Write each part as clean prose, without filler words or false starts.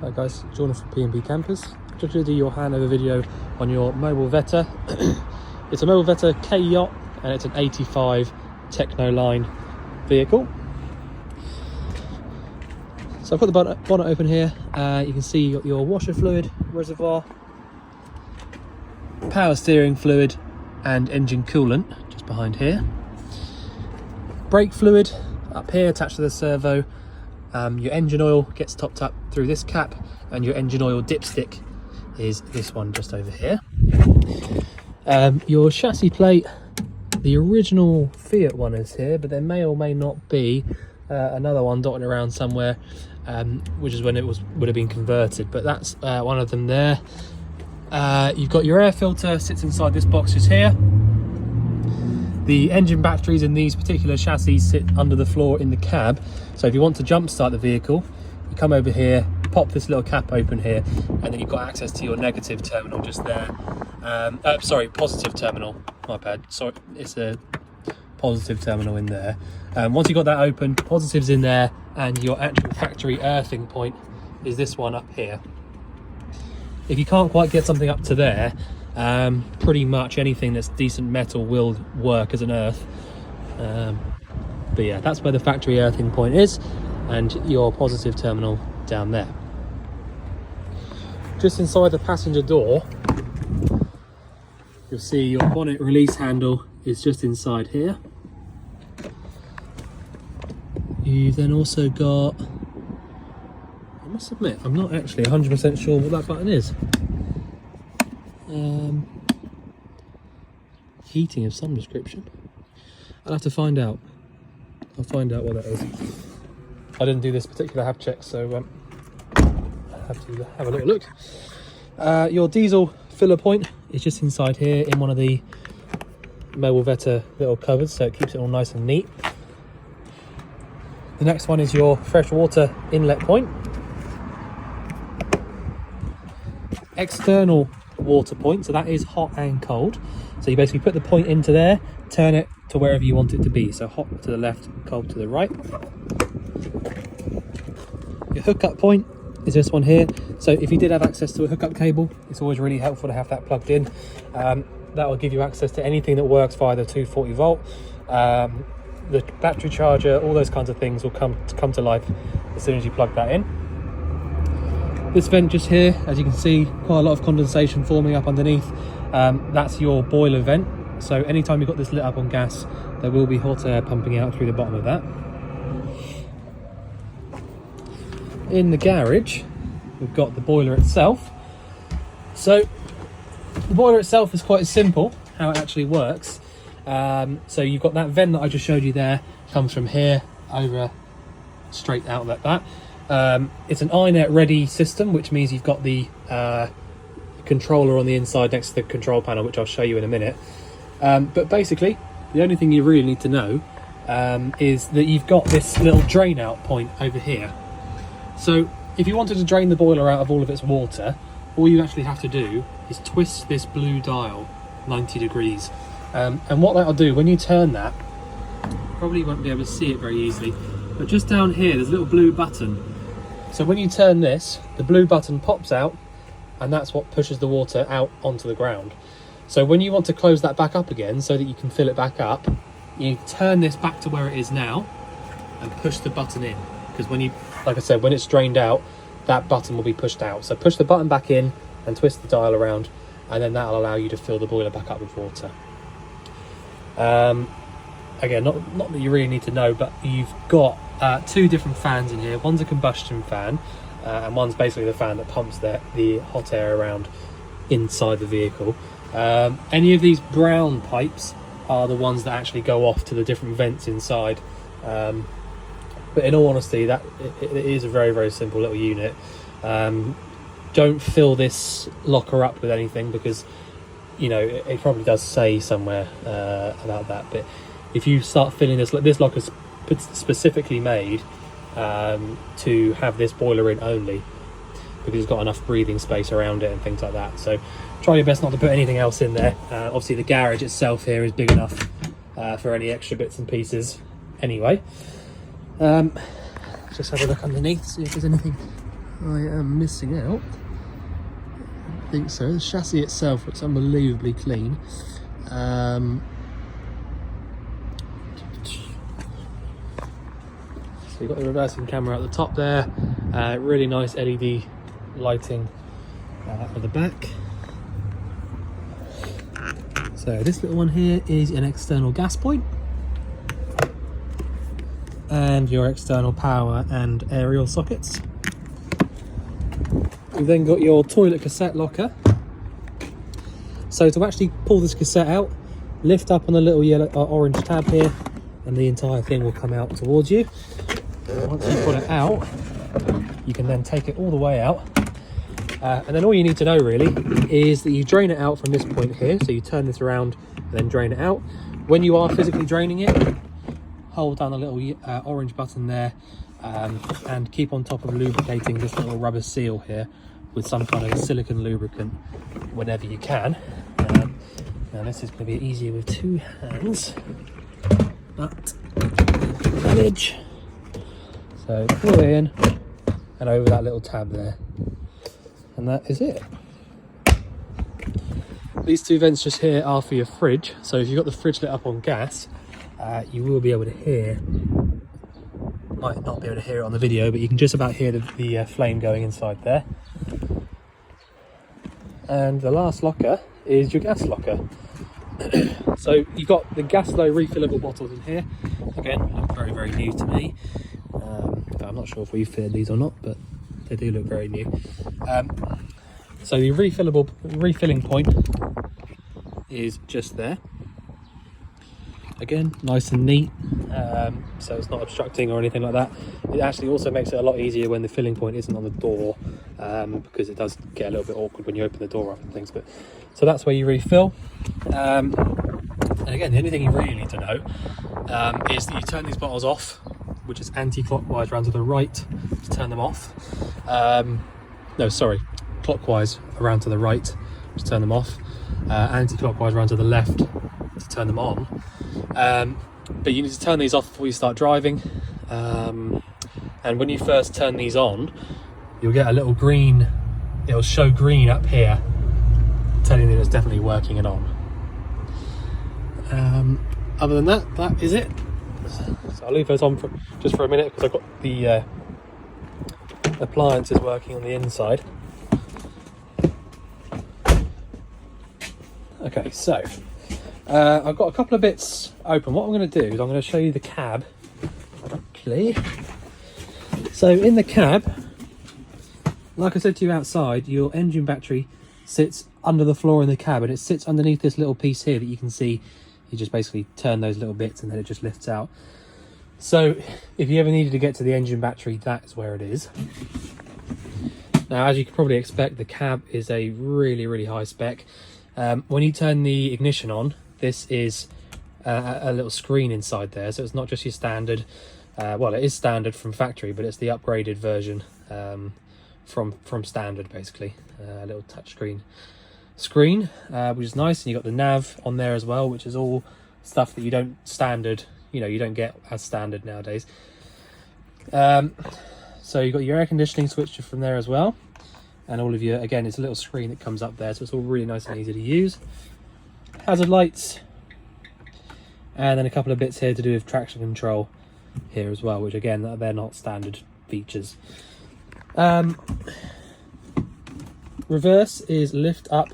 Hi guys, Jordan from P&P Campers. Just going to do your handover video on your Mobilvetta. It's a Mobilvetta K-Yacht and it's an 85 Techno line vehicle. So I've got the bonnet open here. You can see you got your washer fluid reservoir, power steering fluid and engine coolant just behind here. Brake fluid up here attached to the servo. Your engine oil gets topped up through this cap, and your engine oil dipstick is this one just over here. Your chassis plate, the original Fiat one is here, but there may or may not be another one dotted around somewhere, which is when it would have been converted, but that's one of them there. You've got your air filter sits inside this box just here. The engine batteries in these particular chassis sit under the floor in the cab, so if you want to jump start the vehicle, you come over here, pop this little cap open here, and then you've got access to your negative terminal just there. Sorry, positive terminal, my bad. Sorry, it's a positive terminal in there. Once you've got that open, positive's in there, and your actual factory earthing point is this one up here. If you can't quite get something up to there, pretty much anything that's decent metal will work as an earth. But yeah, that's where the factory earthing point is, and your positive terminal down there. Just inside the passenger door, you'll see your bonnet release handle is just inside here. You've then also got, I must admit, I'm not actually 100% sure what that button is. Heating of some description. I'll have to find out. I'll find out what that is. I didn't do this particular hab check, so I'll have to have a little look. Your diesel filler point is just inside here in one of the Mobilvetta little cupboards, so it keeps it all nice and neat. The next one is your fresh water inlet point. External water point, so that is hot and cold. So you basically put the point into there, turn it to wherever you want it to be. So hot to the left, cold to the right. Your hookup point is this one here. So if you did have access to a hookup cable, it's always really helpful to have that plugged in. That will give you access to anything that works via the 240 volt. The battery charger, all those kinds of things will come to life as soon as you plug that in. This vent just here, as you can see, quite a lot of condensation forming up underneath. That's your boiler vent. So anytime you've got this lit up on gas, there will be hot air pumping out through the bottom of that. In the garage, we've got the boiler itself. So the boiler itself is quite simple, how it actually works. So you've got that vent that I just showed you there, comes from here over straight out like that. It's an iNet ready system, which means you've got the controller on the inside next to the control panel, which I'll show you in a minute. But basically, the only thing you really need to know is that you've got this little drain out point over here. So if you wanted to drain the boiler out of all of its water, all you actually have to do is twist this blue dial 90 degrees. And what that'll do, when you turn that, you probably won't be able to see it very easily, but just down here there's a little blue button. So when you turn this, the blue button pops out, and that's what pushes the water out onto the ground. So when you want to close that back up again so that you can fill it back up, you turn this back to where it is now and push the button in, because when you, like I said, when it's drained out, that button will be pushed out. So push the button back in and twist the dial around, and then that'll allow you to fill the boiler back up with water. Again, not that you really need to know, but you've got two different fans in here. One's a combustion fan, and one's basically the fan that pumps the hot air around inside the vehicle. Any of these brown pipes are the ones that actually go off to the different vents inside. But in all honesty, it is a very, very simple little unit. Don't fill this locker up with anything, because you know it probably does say somewhere about that. But if you start filling this locker's specifically made to have this boiler in only, because it's got enough breathing space around it and things like that. So try your best not to put anything else in there. Obviously the garage itself here is big enough for any extra bits and pieces anyway. Just have a look underneath, see if there's anything I am missing out. I think so. The chassis itself looks unbelievably clean. So you've got the reversing camera at the top there, really nice LED lighting at the back. So this little one here is an external gas point, and your external power and aerial sockets. You've then got your toilet cassette locker. So to actually pull this cassette out, lift up on the little yellow orange tab here, and the entire thing will come out towards you. Once you pull it out, you can then take it all the way out. And then all you need to know really is that you drain it out from this point here. So you turn this around and then drain it out. When you are physically draining it, hold down the little orange button there, and keep on top of lubricating this little rubber seal here with some kind of silicone lubricant whenever you can. Now this is going to be easier with two hands, but manage. So pull it in and over that little tab there, and that is it. These two vents just here are for your fridge, so if you've got the fridge lit up on gas, you will be able to hear, might not be able to hear it on the video, but you can just about hear the flame going inside there. And the last locker is your gas locker. So you've got the gas flow refillable bottles in here. Again, look very, very new to me. I'm not sure if we've fitted these or not, but they do look very new. So the refilling point is just there. Again, nice and neat, so it's not obstructing or anything like that. It actually also makes it a lot easier when the filling point isn't on the door, because it does get a little bit awkward when you open the door up and things. But so that's where you refill. And again, the only thing you really need to know is that you turn these bottles off, which is anti-clockwise round to the right to turn them off. No, sorry, clockwise around to the right to turn them off. Anti-clockwise round to the left to turn them on. But you need to turn these off before you start driving. And when you first turn these on, you'll get a little green, it'll show green up here, telling you it's definitely working and on. Other than that, that is it. So I'll leave those on just for a minute because I've got the appliances working on the inside. Okay, so I've got a couple of bits open. What I'm going to do is I'm going to show you the cab quickly. So in the cab, like I said to you outside, your engine battery sits under the floor in the cab, and it sits underneath this little piece here that you can see. You just basically turn those little bits and then it just lifts out. So if you ever needed to get to the engine battery, that is where it is. Now, as you can probably expect, the cab is a really, really high spec. When you turn the ignition on, this is a little screen inside there, so it's not just your standard, well, it is standard from factory, but it's the upgraded version from standard, basically. A little touchscreen screen, which is nice, and you got the nav on there as well, which is all stuff that you don't get as standard nowadays. So you've got your air conditioning switch from there as well, and all of your, again, it's a little screen that comes up there, so it's all really nice and easy to use. Hazard lights, and then a couple of bits here to do with traction control here as well, which again, they're not standard features. Reverse is lift up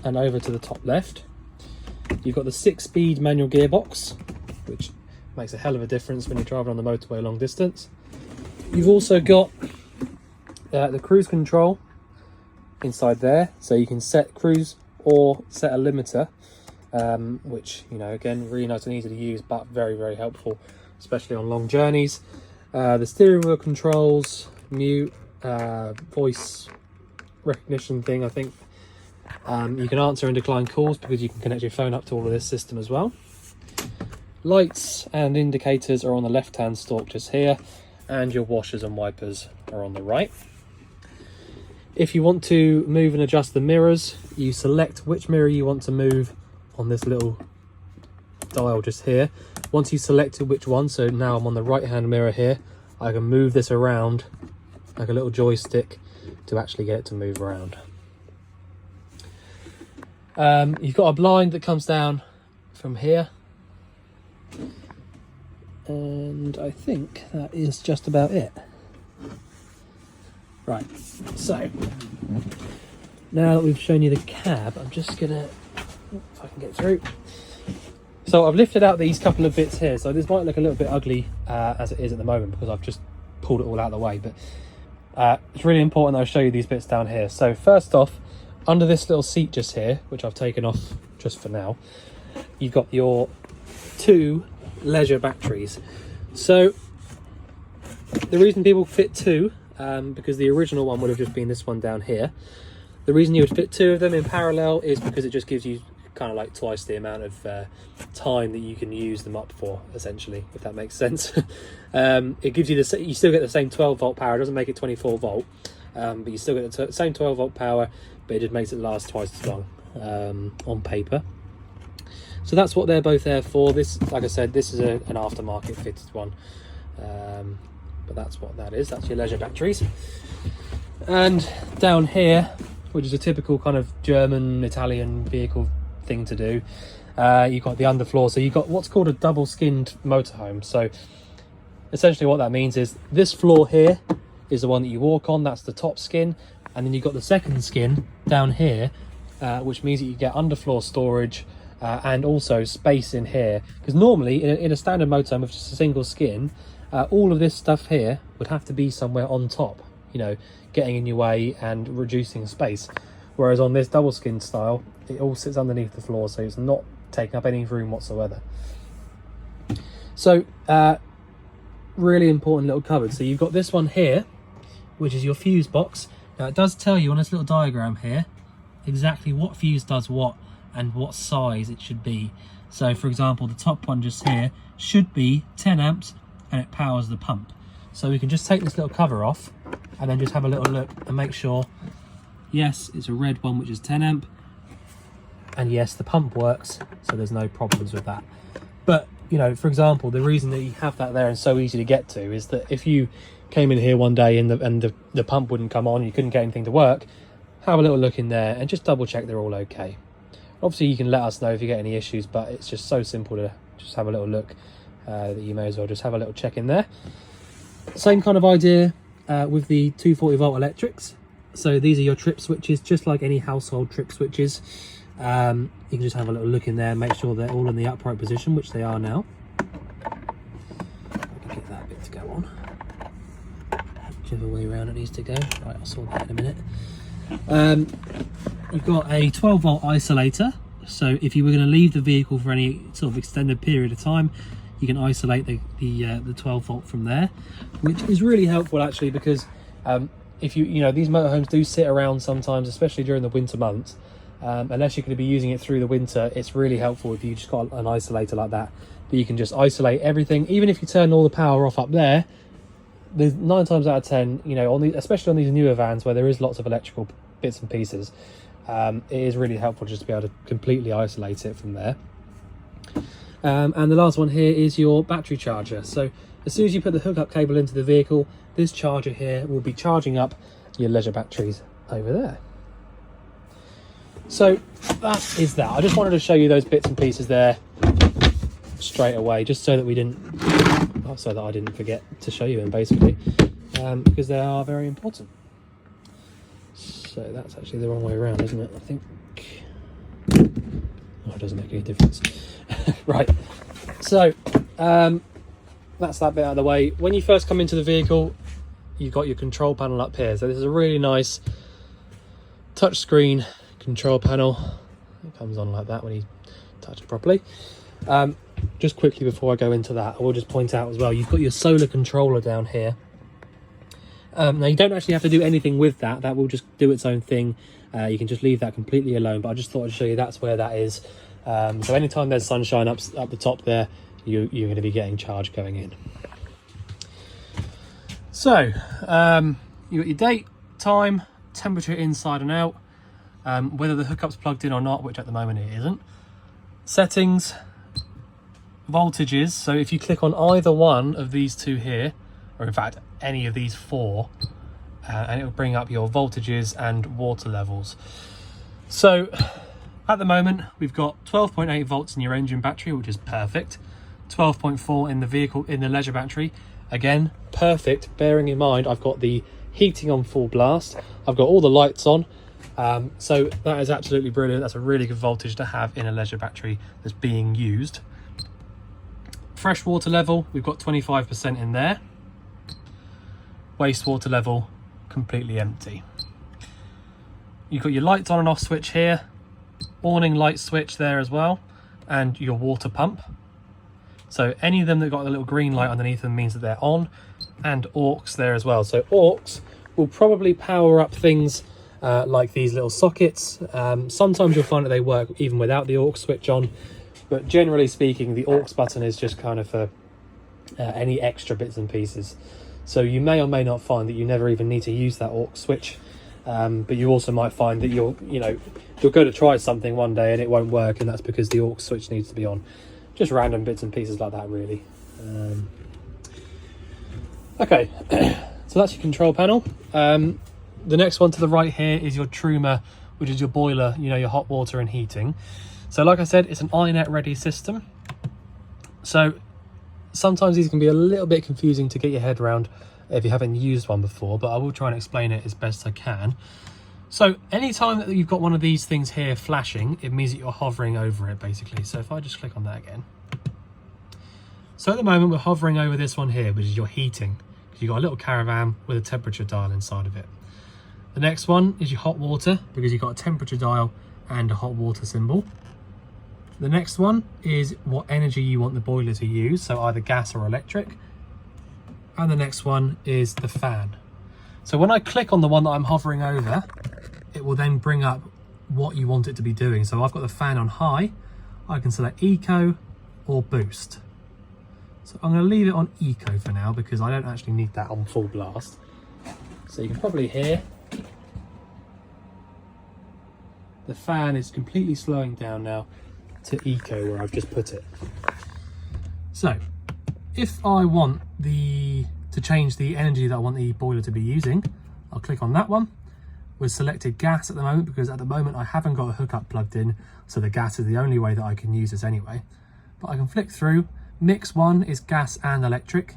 and over to the top left. You've got the 6-speed manual gearbox, which makes a hell of a difference when you're driving on the motorway long distance. You've also got the cruise control inside there, so you can set cruise or set a limiter, which, you know, again, really nice and easy to use, but very, very helpful, especially on long journeys. The steering wheel controls, mute, voice recognition thing, I think. You can answer and decline calls because you can connect your phone up to all of this system as well. Lights and indicators are on the left hand stalk just here, and your washers and wipers are on the right. If you want to move and adjust the mirrors, you select which mirror you want to move on this little dial just here. Once you selected which one, so now I'm on the right hand mirror here, I can move this around like a little joystick to actually get it to move around. You've got a blind that comes down from here, and I think that is just about it. Right, so now that we've shown you the cab, I'm just gonna, if I can get through. So I've lifted out these couple of bits here, so this might look a little bit ugly as it is at the moment because I've just pulled it all out of the way, but it's really important that I show you these bits down here. So first off, under this little seat just here, which I've taken off just for now, you've got your 2 leisure batteries. So the reason people fit 2, because the original one would have just been this one down here. The reason you would fit 2 of them in parallel is because it just gives you kind of like twice the amount of time that you can use them up for, essentially, if that makes sense. It gives you you still get the same 12-volt power. It doesn't make it 24-volt, but you still get the same 12-volt power, but it just makes it last twice as long on paper. So that's what they're both there for. This, like I said, this is an aftermarket fitted one, but that's what that is. That's your leisure batteries. And down here, which is a typical kind of German, Italian vehicle thing to do, you've got the underfloor. So you've got what's called a double skinned motorhome. So essentially what that means is this floor here is the one that you walk on, that's the top skin, and then you've got the second skin down here, which means that you get underfloor storage and also space in here, because normally in a standard motorhome with just a single skin, all of this stuff here would have to be somewhere on top, you know, getting in your way and reducing space, whereas on this double skin style it all sits underneath the floor, so it's not taking up any room whatsoever. So really important little cupboard. So you've got this one here, which is your fuse box. Now it does tell you on this little diagram here exactly what fuse does what and what size it should be. So for example, the top one just here should be 10 amps and it powers the pump. So we can just take this little cover off and then just have a little look and make sure, yes, it's a red one, which is 10 amp, and yes, the pump works, so there's no problems with that. But you know, for example, the reason that you have that there and so easy to get to is that if you came in here one day and the pump wouldn't come on, you couldn't get anything to work, have a little look in there and just double check they're all okay. Obviously you can let us know if you get any issues, but it's just so simple to just have a little look that you may as well just have a little check in there. Same kind of idea with the 240 volt electrics. So these are your trip switches, just like any household trip switches. You can just have a little look in there and make sure they're all in the upright position, which they are now. I can get that bit to go on. Whichever way around it needs to go. Right, I'll sort that in a minute. You've got a 12 volt isolator. So if you were going to leave the vehicle for any sort of extended period of time, you can isolate the 12 volt from there, which is really helpful actually, because if you know, these motorhomes do sit around sometimes, especially during the winter months. Unless you're going to be using it through the winter, it's really helpful if you just got an isolator like that you can just isolate everything. Even if you turn all the power off up there, there's 9 times out of 10, you know, especially on these newer vans where there is lots of electrical bits and pieces, it is really helpful just to be able to completely isolate it from there. And the last one here is your battery charger. So as soon as you put the hookup cable into the vehicle, this charger here will be charging up your leisure batteries over there. So that is that. I just wanted to show you those bits and pieces there straight away, just so that I didn't forget to show you them, basically, because they are very important. So that's actually the wrong way around, isn't it? I think. Oh, it doesn't make any difference. Right. So that's that bit out of the way. When you first come into the vehicle, you've got your control panel up here. So this is a really nice touchscreen control panel. It comes on like that when you touch it properly. Just quickly before I go into that, I will just point out as well, you've got your solar controller down here. Now you don't actually have to do anything with that. That will just do its own thing. You can just leave that completely alone, but I just thought I'd show you that's where that is. So anytime there's sunshine up the top there, you're going to be getting charge going in. So you got your date, time, temperature inside and out, whether the hookup's plugged in or not, which at the moment it isn't. Settings, voltages. So if you click on either one of these two here, or in fact any of these four, and it will bring up your voltages and water levels. So at the moment we've got 12.8 volts in your engine battery, which is perfect. 12.4 in the vehicle, in the leisure battery, again perfect, bearing in mind I've got the heating on full blast, I've got all the lights on, so that is absolutely brilliant. That's a really good voltage to have in a leisure battery that's being used. Fresh water level, we've got 25% in there. Wastewater level, completely empty. You've got your lights on and off switch here, awning light switch there as well, and your water pump. So any of them that got a little green light underneath them means that they're on, and aux there as well. So aux will probably power up things like these little sockets. Sometimes you'll find that they work even without the aux switch on, but generally speaking the aux button is just kind of for any extra bits and pieces. So you may or may not find that you never even need to use that aux switch, but you also might find that you'll go to try something one day and it won't work, and that's because the aux switch needs to be on. Just random bits and pieces like that, really. Okay, so that's your control panel. The next one to the right here is your Truma, which is your boiler, your hot water and heating. So like I said, it's an iNet ready system. So sometimes these can be a little bit confusing to get your head around if you haven't used one before, but I will try and explain it as best I can. So anytime that you've got one of these things here flashing, it means that you're hovering over it, basically. So if I just click on that again. So at the moment we're hovering over this one here, which is your heating. You've got a little caravan with a temperature dial inside of it. The next one is your hot water, because you've got a temperature dial and a hot water symbol. The next one is what energy you want the boiler to use, so either gas or electric. And the next one is the fan. So when I click on the one that I'm hovering over, it will then bring up what you want it to be doing. So I've got the fan on high, I can select eco or boost. So I'm going to leave it on eco for now because I don't actually need that on full blast. So you can probably hear the fan is completely slowing down now to eco where I've just put it. So if I want to change the energy that I want the boiler to be using, I'll click on that one. We're selected gas at the moment because at the moment I haven't got a hookup plugged in, so the gas is the only way that I can use this anyway. But I can flick through. Mix 1 is gas and electric.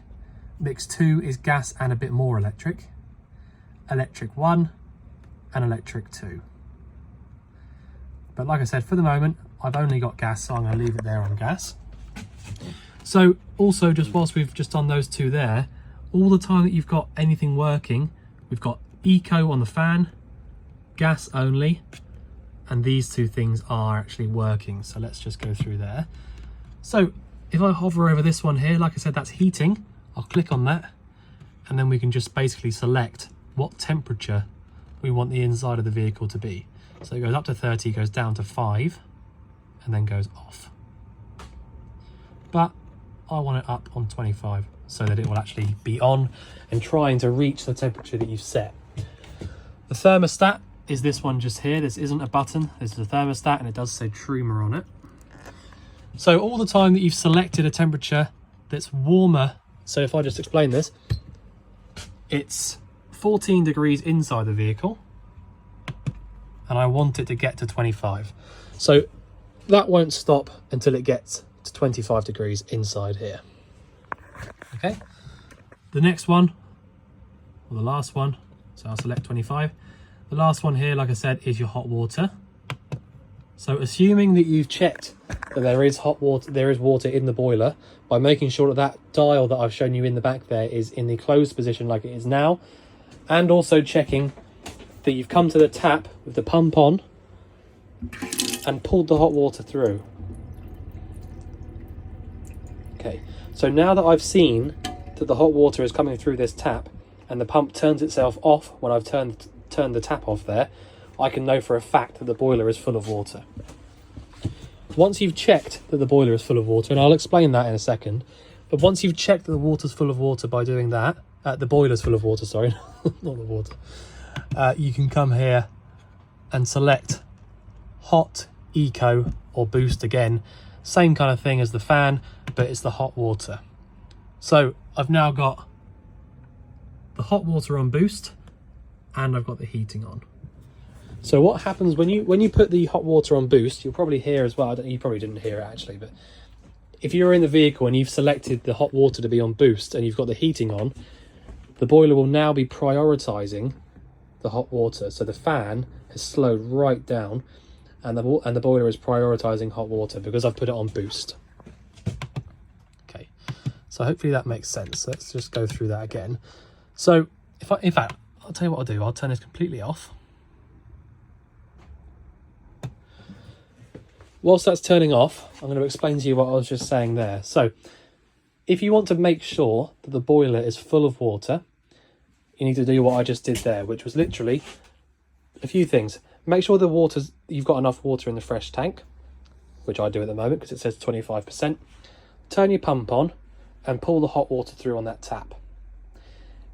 Mix 2 is gas and a bit more electric. Electric 1 and electric 2. But like I said, for the moment I've only got gas, so I'm going to leave it there on gas. So also, just whilst we've just done those two there, all the time that you've got anything working, we've got eco on the fan, gas only, and these two things are actually working. So let's just go through there. So if I hover over this one here, like I said, that's heating. I'll click on that, and then we can just basically select what temperature we want the inside of the vehicle to be. So it goes up to 30, goes down to 5, and then goes off. But I want it up on 25 so that it will actually be on and trying to reach the temperature that you've set. The thermostat is this one just here. This isn't a button, this is a thermostat, and it does say Truma on it. So all the time that you've selected a temperature that's warmer, so if I just explain this, it's 14 degrees inside the vehicle and I want it to get to 25. So that won't stop until it gets to 25 degrees inside here. Okay, the next one, or the last one, so I'll select 25. The last one here, like I said, is your hot water. So assuming that you've checked that there is hot water, there is water in the boiler, by making sure that that dial that I've shown you in the back there is in the closed position like it is now, and also checking that you've come to the tap with the pump on and pulled the hot water through. Okay, so now that I've seen that the hot water is coming through this tap and the pump turns itself off when I've turned the tap off there, I can know for a fact that the boiler is full of water. Once you've checked that the boiler is full of water, and I'll explain that in a second, but once you've checked that the water's full of water by doing that, the boiler's full of water, sorry, not the water, you can come here and select hot, eco, or boost again. Same kind of thing as the fan, but it's the hot water. So I've now got the hot water on boost, and I've got the heating on. So what happens when you put the hot water on boost, you'll probably hear as well, you probably didn't hear it actually, but if you're in the vehicle and you've selected the hot water to be on boost and you've got the heating on, the boiler will now be prioritising the hot water. So the fan has slowed right down and the boiler is prioritising hot water because I've put it on boost. Okay, so hopefully that makes sense. Let's just go through that again. So in fact, I'll tell you what I'll do. I'll turn this completely off. Whilst that's turning off, I'm going to explain to you what I was just saying there. So if you want to make sure that the boiler is full of water, you need to do what I just did there, which was literally a few things. Make sure you've got enough water in the fresh tank, which I do at the moment because it says 25%. Turn your pump on and pull the hot water through on that tap.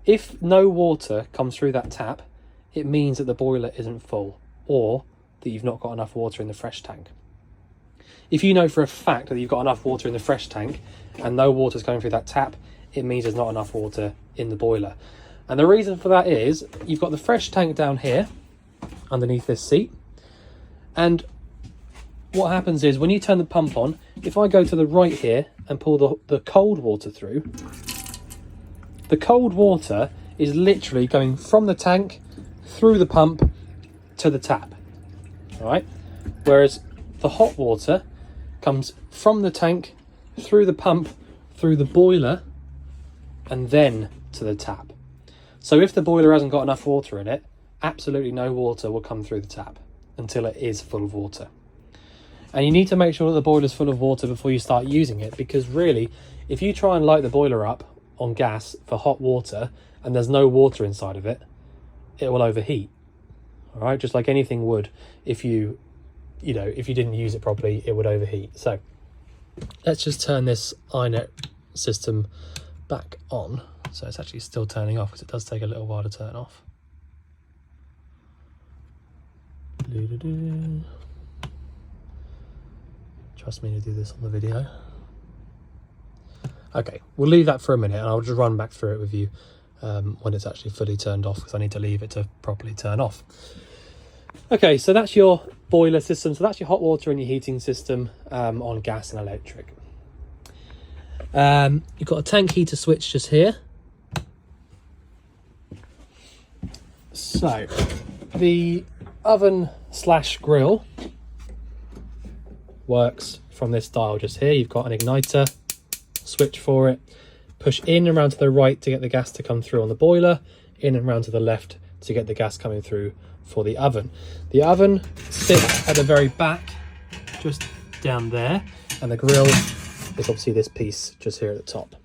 If no water comes through that tap, it means that the boiler isn't full or that you've not got enough water in the fresh tank. If you know for a fact that you've got enough water in the fresh tank and no water's going through that tap, it means there's not enough water in the boiler. And the reason for that is you've got the fresh tank down here underneath this seat. And what happens is when you turn the pump on, if I go to the right here and pull the cold water through, the cold water is literally going from the tank through the pump to the tap. All right? Whereas the hot water comes from the tank, through the pump, through the boiler, and then to the tap. So if the boiler hasn't got enough water in it, absolutely no water will come through the tap until it is full of water. And you need to make sure that the boiler's full of water before you start using it, because really, if you try and light the boiler up on gas for hot water and there's no water inside of it, it will overheat. All right, just like anything would if you didn't use it properly, it would overheat. So let's just turn this iNet system back on. So it's actually still turning off because it does take a little while to turn off. Trust me to do this on the video. Okay, we'll leave that for a minute and I'll just run back through it with you when it's actually fully turned off, because I need to leave it to properly turn off. Okay, so that's your boiler system. So that's your hot water and your heating system on gas and electric. You've got a tank heater switch just here. So the oven / grill works from this dial just here. You've got an igniter switch for it. Push in and round to the right to get the gas to come through on the boiler, in and round to the left to get the gas coming through for the oven. The oven sits at the very back, just down there, and the grill is obviously this piece just here at the top.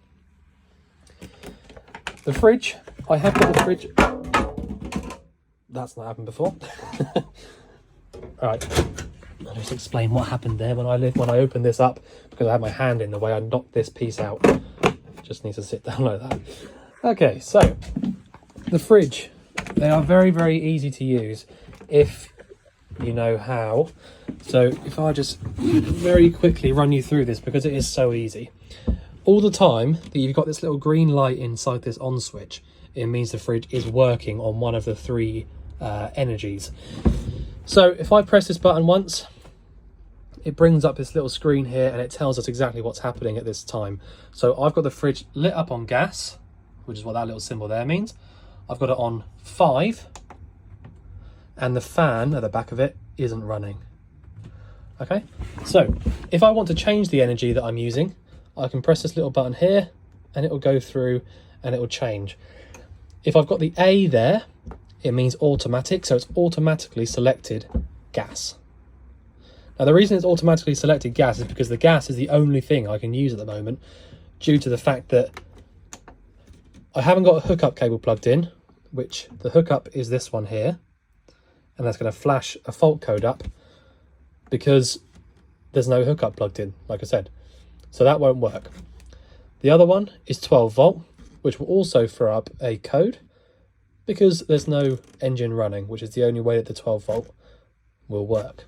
The fridge, I have got the fridge. That's not happened before. All right, I'll just explain what happened there when I opened this up, because I had my hand in the way. I knocked this piece out. Just need to sit down like that. Okay, so the fridge, they are very, very easy to use if you know how. So if I just very quickly run you through this, because it is so easy. All the time that you've got this little green light inside this on switch, it means the fridge is working on one of the three energies. So if I press this button once, it brings up this little screen here and it tells us exactly what's happening at this time. So I've got the fridge lit up on gas, which is what that little symbol there means. I've got it on 5, and the fan at the back of it isn't running. Okay, so if I want to change the energy that I'm using, I can press this little button here and it will go through and it will change. If I've got the A there, it means automatic, so it's automatically selected gas. Now the reason it's automatically selected gas is because the gas is the only thing I can use at the moment, due to the fact that I haven't got a hookup cable plugged in, which the hookup is this one here, and that's going to flash a fault code up because there's no hookup plugged in, like I said. So that won't work. The other one is 12 volt, which will also throw up a code because there's no engine running, which is the only way that the 12 volt will work.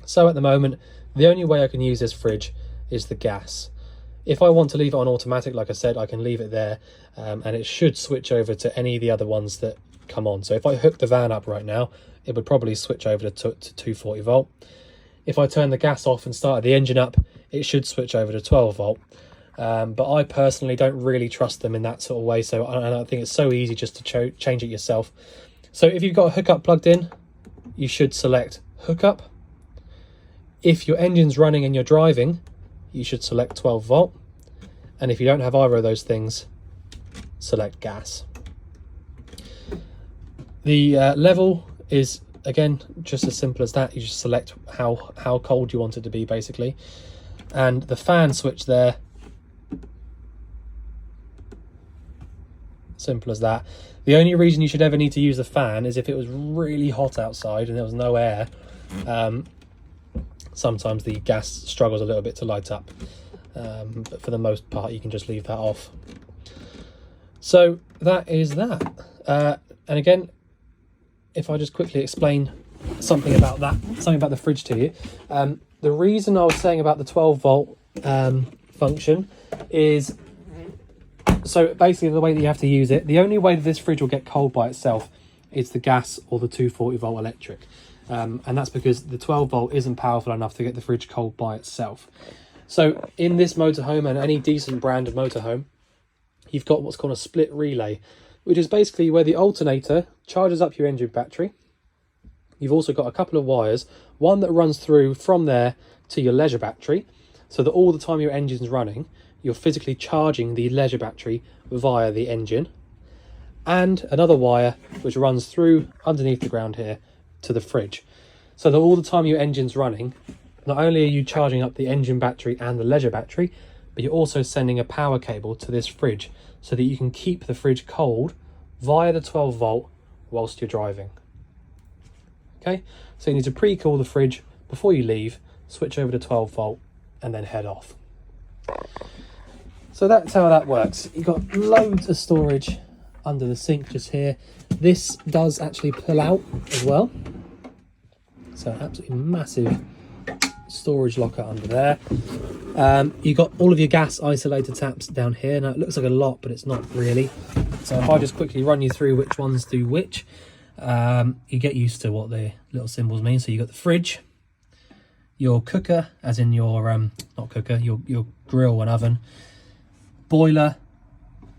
So at the moment, the only way I can use this fridge is the gas. If I want to leave it on automatic, like I said, I can leave it there, and it should switch over to any of the other ones that come on. So if I hook the van up right now, it would probably switch over to 240 volt. If I turn the gas off and started the engine up, it should switch over to 12 volt. But I personally don't really trust them in that sort of way. So I think it's so easy just to change it yourself. So if you've got a hookup plugged in, you should select hookup. If your engine's running and you're driving, you should select 12 volt. And if you don't have either of those things, select gas. The level is, again, just as simple as that. You just select how cold you want it to be, basically. And the fan switch there, simple as that. The only reason you should ever need to use the fan is if it was really hot outside and there was no air. Sometimes the gas struggles a little bit to light up, but for the most part you can just leave that off. So that is that. And again, if I just quickly explain something about the fridge to you, the reason I was saying about the 12 volt function is, so basically the way that you have to use it, the only way that this fridge will get cold by itself is the gas or the 240 volt electric. And that's because the 12 volt isn't powerful enough to get the fridge cold by itself. So in this motorhome and any decent brand of motorhome, you've got what's called a split relay, which is basically where the alternator charges up your engine battery. You've also got a couple of wires, one that runs through from there to your leisure battery, so that all the time your engine's running, you're physically charging the leisure battery via the engine, and another wire which runs through underneath the ground here to the fridge, so that all the time your engine's running, not only are you charging up the engine battery and the leisure battery, but you're also sending a power cable to this fridge so that you can keep the fridge cold via the 12 volt whilst you're driving. Okay, so you need to pre-cool the fridge before you leave, switch over to 12 volt and then head off. So that's how that works. You've got loads of storage under the sink just here. This does actually pull out as well, so absolutely massive storage locker under there. You've got all of your gas isolator taps down here. Now it looks like a lot, but it's not really. So if I just quickly run you through which ones do which, you get used to what the little symbols mean. So you've got the fridge, your cooker, as in your not cooker, your grill and oven, boiler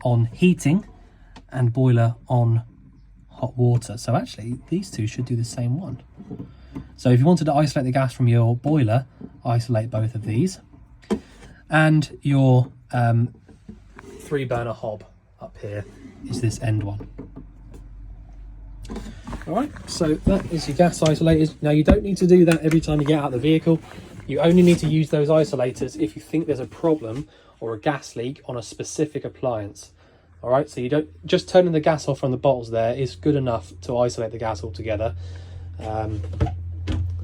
on heating, and boiler on hot water. So actually these two should do the same one. So if you wanted to isolate the gas from your boiler, isolate both of these. And your 3-burner hob up here is this end one. All right, so that is your gas isolators. Now you don't need to do that every time you get out of the vehicle. You only need to use those isolators if you think there's a problem or a gas leak on a specific appliance. All right, so you don't, just turning the gas off from the bottles there is good enough to isolate the gas altogether.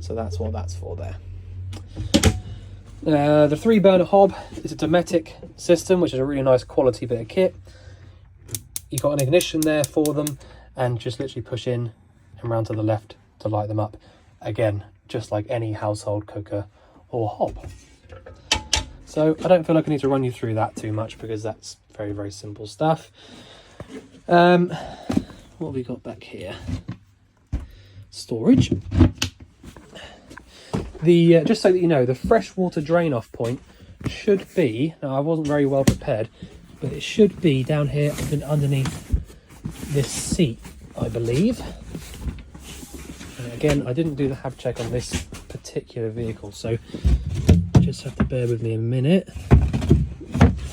So that's what that's for there. The 3-burner hob is a Dometic system, which is a really nice quality bit of kit. You've got an ignition there for them, and just literally push in and round to the left to light them up. Again, just like any household cooker or hob. So I don't feel like I need to run you through that too much because that's very, very simple stuff. What have we got back here? Storage. The just so that you know, the freshwater drain off point should be, now I wasn't very well prepared, but it should be down here underneath this seat, I believe. And again, I didn't do the hab check on this particular vehicle, so just have to bear with me a minute.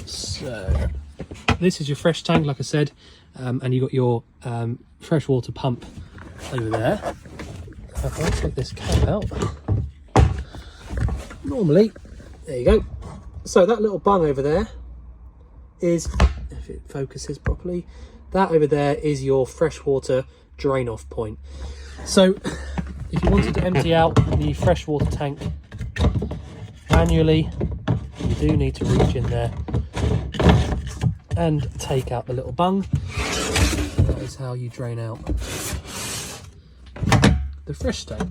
So this is your fresh tank, like I said, and you've got your freshwater pump over there. If I take this cap out, normally, there you go. So that little bung over there is, if it focuses properly, that over there is your freshwater drain off point. So if you wanted to empty out the freshwater tank manually, you do need to reach in there and take out the little bung. That is how you drain out the fresh state.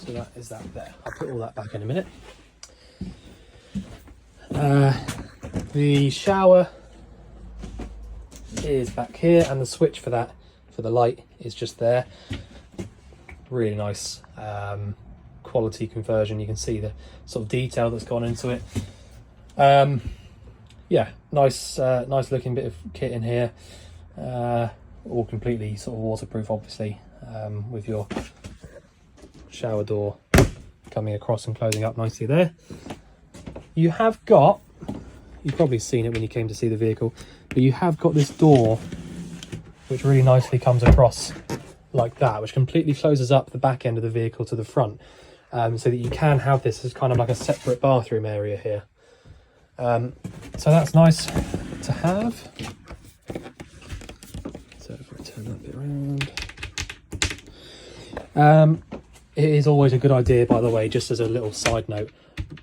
So that is that there. I'll put all that back in a minute. The shower is back here, and the switch for that, for the light, is just there. Really nice quality conversion. You can see the sort of detail that's gone into it. Yeah, nice looking bit of kit in here. All completely sort of waterproof, obviously, with your shower door coming across and closing up nicely there. You have got, you've probably seen it when you came to see the vehicle, but you have got this door which really nicely comes across like that, which completely closes up the back end of the vehicle to the front, so that you can have this as kind of like a separate bathroom area here. So that's nice to have. So if I turn that bit around, it is always a good idea, by the way, just as a little side note,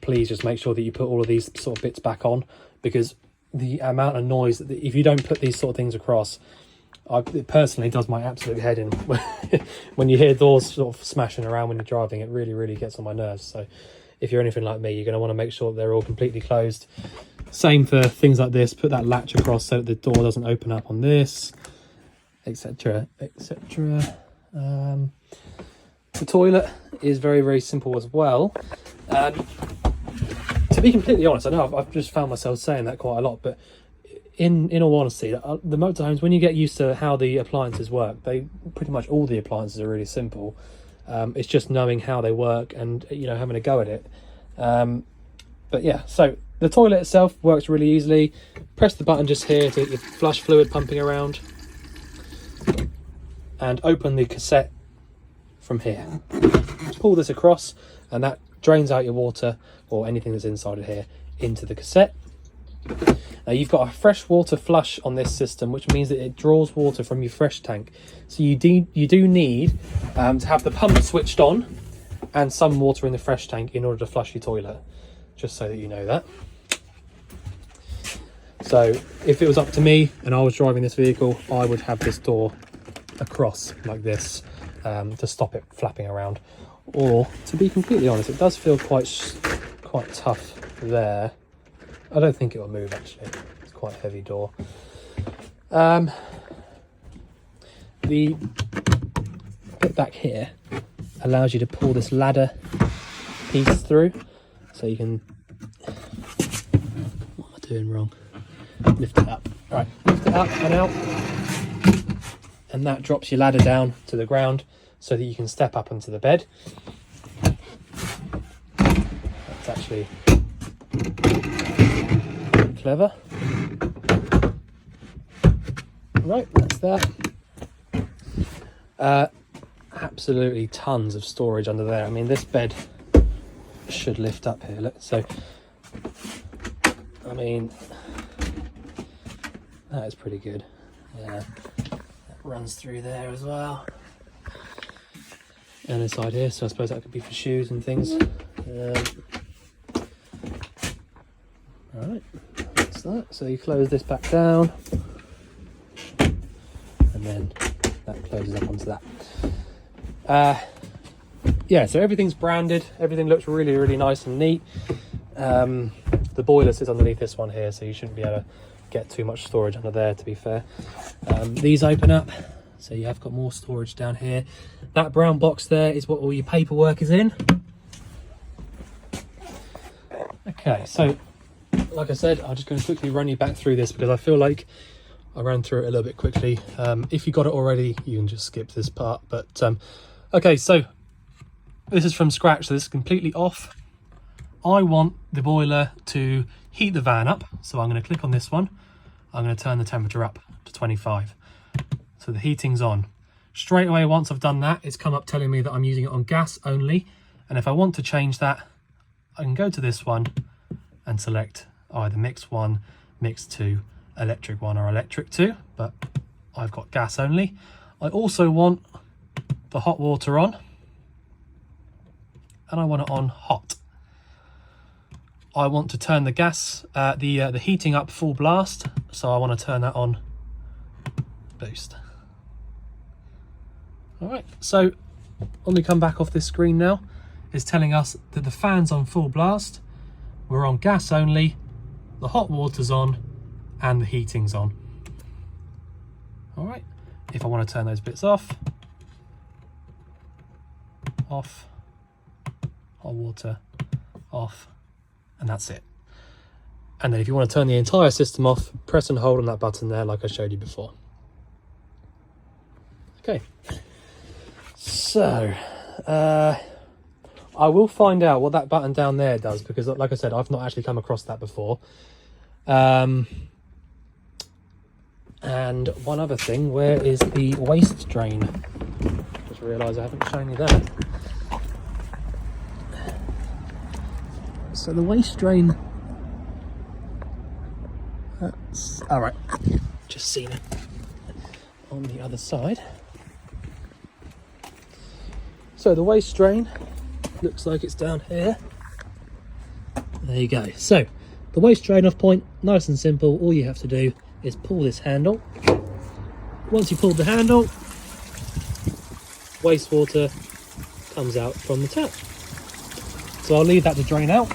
please just make sure that you put all of these sort of bits back on, because the amount of noise that if you don't put these sort of things across, it personally does my absolute head in. When you hear doors sort of smashing around when you're driving, it really gets on my nerves. So if you're anything like me, you're going to want to make sure that they're all completely closed. Same for things like this, put that latch across so that the door doesn't open up on this, etc, etc. The toilet is very simple as well. To be completely honest, I know I've just found myself saying that quite a lot, but in all honesty, the motorhomes, when you get used to how the appliances work, pretty much all the appliances are really simple. It's just knowing how they work and, you know, having a go at it. But yeah, so the toilet itself works really easily. Press the button just here to get your flush fluid pumping around, and open the cassette from here. Pull this across, and that drains out your water or anything that's inside of here into the cassette. Now you've got a fresh water flush on this system, which means that it draws water from your fresh tank. So you do need to have the pump switched on and some water in the fresh tank in order to flush your toilet, just so that you know that. So if it was up to me and I was driving this vehicle, I would have this door across like this to stop it flapping around. Or, to be completely honest, it does feel quite tough there. I don't think it will move, actually. It's quite a heavy door. The bit back here allows you to pull this ladder piece through, so you can... What am I doing wrong? Lift it up. Right, lift it up and out. And that drops your ladder down to the ground so that you can step up into the bed. That's actually clever. Right, that's that. Absolutely tons of storage under there. I mean, this bed should lift up here. Look, so I mean, that is pretty good. Yeah, that runs through there as well, and inside here. So I suppose that could be for shoes and things. Alright, that's that. So you close this back down, and then that closes up onto that. Yeah, so everything's branded. Everything looks really nice and neat. The boiler sits underneath this one here, so you shouldn't be able to get too much storage under there, to be fair. These open up, so you have got more storage down here. That brown box there is what all your paperwork is in. Okay, so like I said, I'm just going to quickly run you back through this because I feel like I ran through it a little bit quickly. If you got it already, you can just skip this part. But okay, so this is from scratch, so this is completely off. I want the boiler to heat the van up, so I'm going to click on this one. I'm going to turn the temperature up to 25. So the heating's on. Straight away, once I've done that, it's come up telling me that I'm using it on gas only. And if I want to change that, I can go to this one and select either mix 1, mix 2, electric 1 or electric 2, but I've got gas only. I also want the hot water on, and I want it on hot. I want to turn the gas, the heating up full blast, so I want to turn that on boost. All right, so when we come back off this screen now, it's telling us that the fan's on full blast, we're on gas only, the hot water's on, and the heating's on. All right, if I want to turn those bits off, hot water, off, and that's it. And then if you want to turn the entire system off, press and hold on that button there like I showed you before. Okay, so I will find out what that button down there does, because like I said, I've not actually come across that before. And one other thing, where is the waste drain? Just realised I haven't shown you that. So the waste drain, that's all right, just seen it on the other side. So the waste drain looks like it's down here. There you go. So the waste drain off point, nice and simple. All you have to do is pull this handle. Once you pull the handle, wastewater comes out from the tap. So I'll leave that to drain out.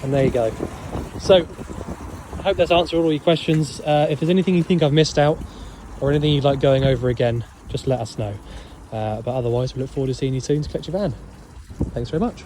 And there you go. So I hope that's answered all your questions. If there's anything you think I've missed out or anything you'd like going over again, just let us know. But otherwise, we look forward to seeing you soon to collect your van. Thanks very much.